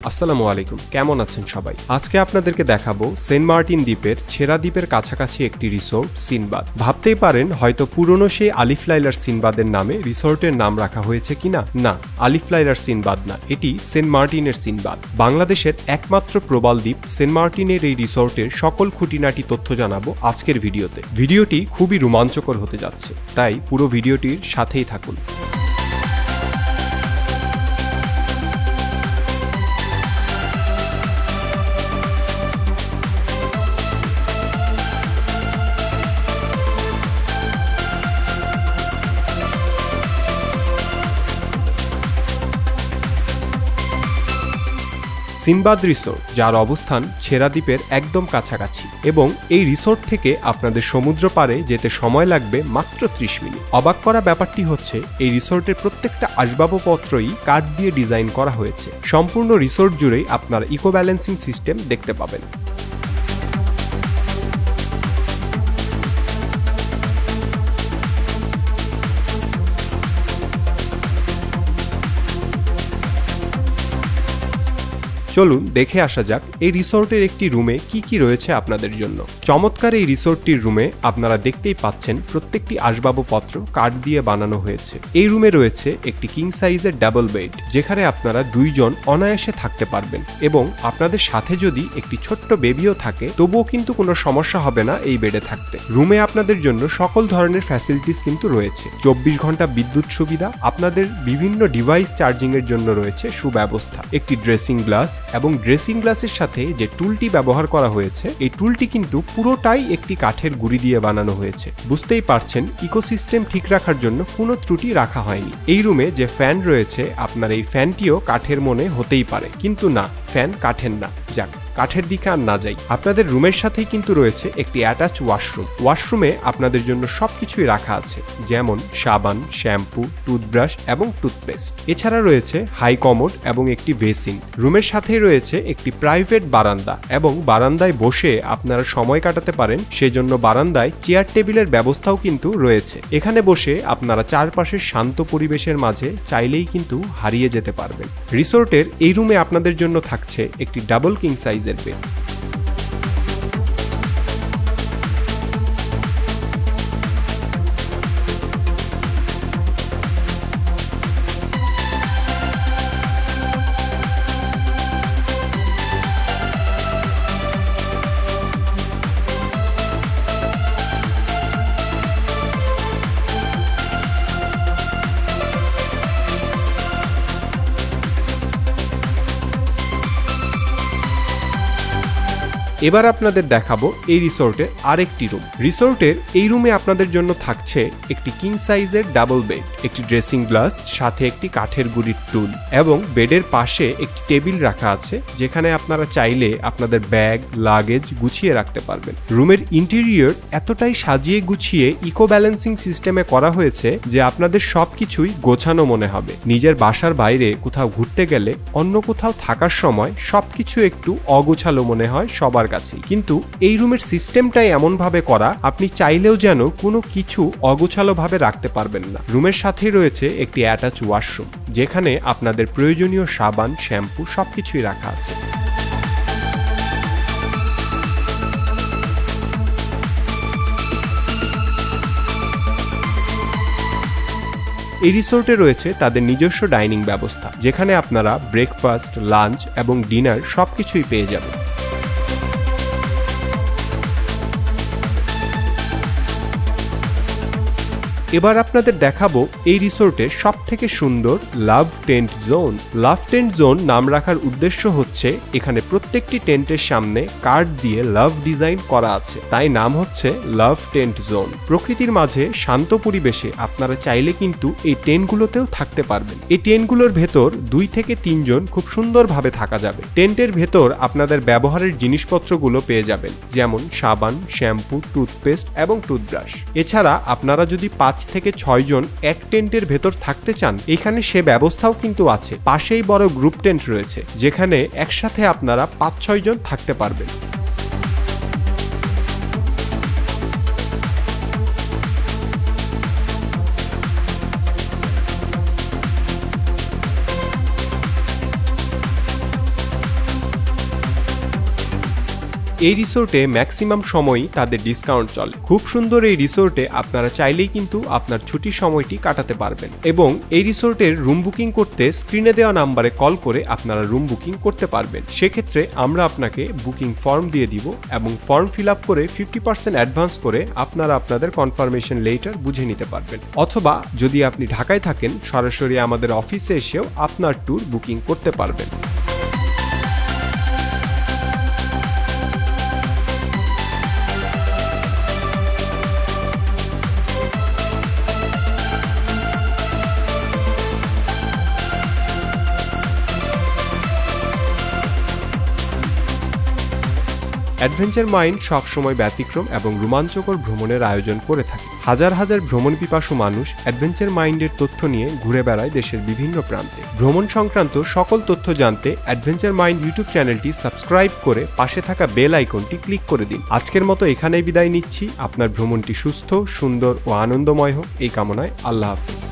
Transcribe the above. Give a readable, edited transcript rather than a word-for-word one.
আসসালামু আলাইকুম, কেমন আছেন সবাই? আজকে আপনাদেরকে দেখাবো সেন্ট মার্টিন দ্বীপের ছেড়া দ্বীপের কাছাকাছি একটি রিসোর্ট সিনবাদ। ভাবতেই পারেন হয়তো পুরনো সেই আলিফ লাইলার সিনবাদের নামে রিসোর্টের নাম রাখা হয়েছে কিনা। না, আলিফ লাইলার সিনবাদ না, এটি সেন্ট মার্টিনের সিনবাদ। বাংলাদেশের একমাত্র প্রবাল দ্বীপ সেন্ট মার্টিনের এই রিসোর্টের সকল খুঁটিনাটি তথ্য জানাবো আজকের ভিডিওতে। ভিডিওটি খুবই রোমাঞ্চকর হতে যাচ্ছে, তাই পুরো ভিডিওটির সাথেই থাকুন। সিনবাদ রিসোর্ট, যার অবস্থান ছেড়া দ্বীপের একদম কাছাকাছি, এবং এই রিসোর্ট থেকে আপনাদের সমুদ্র পাড়ে যেতে সময় লাগবে মাত্র 30 মিনিট। অবাক করা ব্যাপারটি হচ্ছে এই রিসোর্টের প্রত্যেকটা আসবাবপত্রই কাঠ দিয়ে ডিজাইন করা হয়েছে। সম্পূর্ণ রিসোর্ট জুড়েই আপনারা ইকো ব্যালেন্সিং সিস্টেম দেখতে পাবেন। চলুন দেখে আসা যাক এই রিসোর্টের একটি রুমে কি কি রয়েছে আপনাদের জন্য। চমৎকার এই রিসোর্টটির রুমে আপনারা দেখতেই পাচ্ছেন প্রত্যেকটি আসবাবপত্র কাঠ দিয়ে বানানো হয়েছে। এই রুমে রয়েছে একটি কিং সাইজের ডাবল বেড, যেখানে আপনারা 2 জন অনায়াসে থাকতে পারবেন, এবং আপনাদের সাথে যদি একটি ছোট্ট বেবিও থাকে তবুও কিন্তু কোনো সমস্যা হবে না এই বেডে থাকতে। রুমে আপনাদের জন্য সকল ধরনের ফ্যাসিলিটিস কিন্তু রয়েছে। 24 ঘন্টা বিদ্যুৎ সুবিধা, আপনাদের বিভিন্ন ডিভাইস চার্জিং এর জন্য রয়েছে সুব্যবস্থা, একটি ড্রেসিং গ্লাস, এবং ড্রেসিং গ্লাসের সাথে যে টুলটি ব্যবহার করা হয়েছে এই টুলটি কিন্তু পুরোটাই একটি কাঠের গুঁড়ি দিয়ে বানানো হয়েছে। বুঝতেই পারছেন ইকোসিস্টেম ঠিক রাখার জন্য কোনো ত্রুটি রাখা হয়নি। এই রুমে যে ফ্যান রয়েছে, আপনার এই ফ্যানটিও কাঠের মনে হতেই পারে, কিন্তু না, ফ্যান কাঠের না। যাক, কাঠের দিকে আর না যাই। আপনাদের রুমের সাথেই কিন্তু রয়েছে একটি অ্যাটাচ ওয়াশরুম। ওয়াশরুমে আপনাদের জন্য সবকিছুই রাখা আছে, যেমন সাবান, শ্যাম্পু, টুথব্রাশ এবং টুথপেস্ট। এছাড়া রয়েছে হাই কমোড এবং একটি বেসিন। রুমের সাথেই রয়েছে একটি প্রাইভেট বারান্দা, এবং বারান্দায় বসে আপনারা সময় কাটাতে পারেন, সেজন্য বারান্দায় চেয়ার টেবিলের ব্যবস্থাও কিন্তু রয়েছে। এখানে বসে আপনারা চারপাশের শান্ত পরিবেশের মাঝে চাইলেই কিন্তু হারিয়ে যেতে পারবেন। রিসোর্টের এই রুমে আপনাদের জন্য থাকছে একটি ডাবল কিং সাইজের বেড। এবার আপনাদের দেখাবো এই রিসোর্টের আরেকটি রুম। রিসোর্টের এই রুমে আপনাদের জন্য থাকছে একটি কিং সাইজের ডাবল বেড, একটি ড্রেসিং গ্লাস, সাথে একটি কাঠের গুঁড়ির টুল, এবং বেডের পাশে একটি টেবিল রাখা আছে, যেখানে আপনারা চাইলে আপনাদের ব্যাগ, লাগেজ গুছিয়ে রাখতে পারবেন। রুমের ইন্টেরিয়র এতটাই সাজিয়ে গুছিয়ে ইকো ব্যালেন্সিং সিস্টেমে করা হয়েছে যে আপনাদের সবকিছুই গোছানো মনে হবে। নিজের বাসার বাইরে কোথাও ঘুরতে গেলে, অন্য কোথাও থাকার সময় সবকিছু একটু অগোছালো মনে হয় সবার কাছে, কিন্তু এই রুমের সিস্টেমটাই এমন ভাবে করা আপনি চাইলেও যেন কোনো কিছু অগোছালো ভাবে রাখতে পারবেন না। রুমের সাথেই রয়েছে একটি অ্যাটাচ ওয়াশরুম, যেখানে আপনাদের প্রয়োজনীয় সাবান, শ্যাম্পু সবকিছুই রাখা আছে। এই রিসোর্টে রয়েছে তাদের নিজস্ব ডাইনিং ব্যবস্থা, যেখানে আপনারা ব্রেকফাস্ট, লাঞ্চ এবং ডিনার সবকিছুই পেয়ে যাবেন। এবার আপনাদের দেখাবো এই রিসোর্টের সবথেকে সুন্দর লাভ টেন্ট জোন। লাভ টেন্ট জোন নাম রাখার উদ্দেশ্য হচ্ছে এখানে প্রত্যেকটি টেন্টের সামনে কাঠ দিয়ে লাভ ডিজাইন করা আছে, তাই নাম হচ্ছে লাভ টেন্ট জোন। প্রকৃতির মাঝে শান্ত পরিবেশে আপনারা চাইলে কিন্তু এই টেন্টগুলোতেও থাকতে পারবেন। এই টেন্টগুলোর ভেতর 2 থেকে 3 জন খুব সুন্দরভাবে থাকা যাবে। টেন্টের ভেতর আপনাদের ব্যবহারের জিনিসপত্রগুলো পেয়ে যাবেন, যেমন সাবান, শ্যাম্পু, টুথপেস্ট এবং টুথব্রাশ। এছাড়া আপনারা যদি 5 থেকে 6 জন এক টেন্টের ভেতর থাকতে চান, এখানে সে ব্যবস্থাও কিন্তু আছে। পাশেই বড় গ্রুপ টেন্ট রয়েছে, যেখানে একসাথে আপনারা 5-6 জন থাকতে পারবেন। এই রিসোর্টে ম্যাক্সিমাম সময়ই তাদের ডিসকাউন্ট চলে। খুব সুন্দর এই রিসোর্টে আপনারা চাইলেই কিন্তু আপনার ছুটির সময়টি কাটাতে পারবেন এবং এই রিসোর্টের রুম বুকিং করতে স্ক্রিনে দেওয়া নাম্বারে কল করে আপনারা রুম বুকিং করতে পারবেন। সেক্ষেত্রে আমরা আপনাকে বুকিং ফর্ম দিয়ে দিব এবং ফর্ম ফিল আপ করে 50% অ্যাডভান্স করে আপনারা আপনাদের কনফার্মেশন লেটার বুঝে নিতে পারবেন, অথবা যদি আপনি ঢাকায় থাকেন সরাসরি আমাদের অফিসে এসেও আপনার ট্যুর বুকিং করতে পারবেন। অ্যাডভেঞ্চার মাইন্ড সবসময় ব্যতিক্রম এবং রোমাঞ্চকর ভ্রমণের আয়োজন করে থাকে। হাজার হাজার ভ্রমণ পিপাসু মানুষ অ্যাডভেঞ্চার মাইন্ডের তথ্য নিয়ে ঘুরে বেড়ায় দেশের বিভিন্ন প্রান্তে। ভ্রমণ সংক্রান্ত সকল তথ্য জানতে অ্যাডভেঞ্চার মাইন্ড ইউটিউব চ্যানেলটি সাবস্ক্রাইব করে পাশে থাকা বেল আইকনটি ক্লিক করে দিন। আজকের মতো এখানেই বিদায় নিচ্ছি। আপনার ভ্রমণটি সুস্থ, সুন্দর ও আনন্দময় হোক এই কামনায়। আল্লাহ হাফেজ।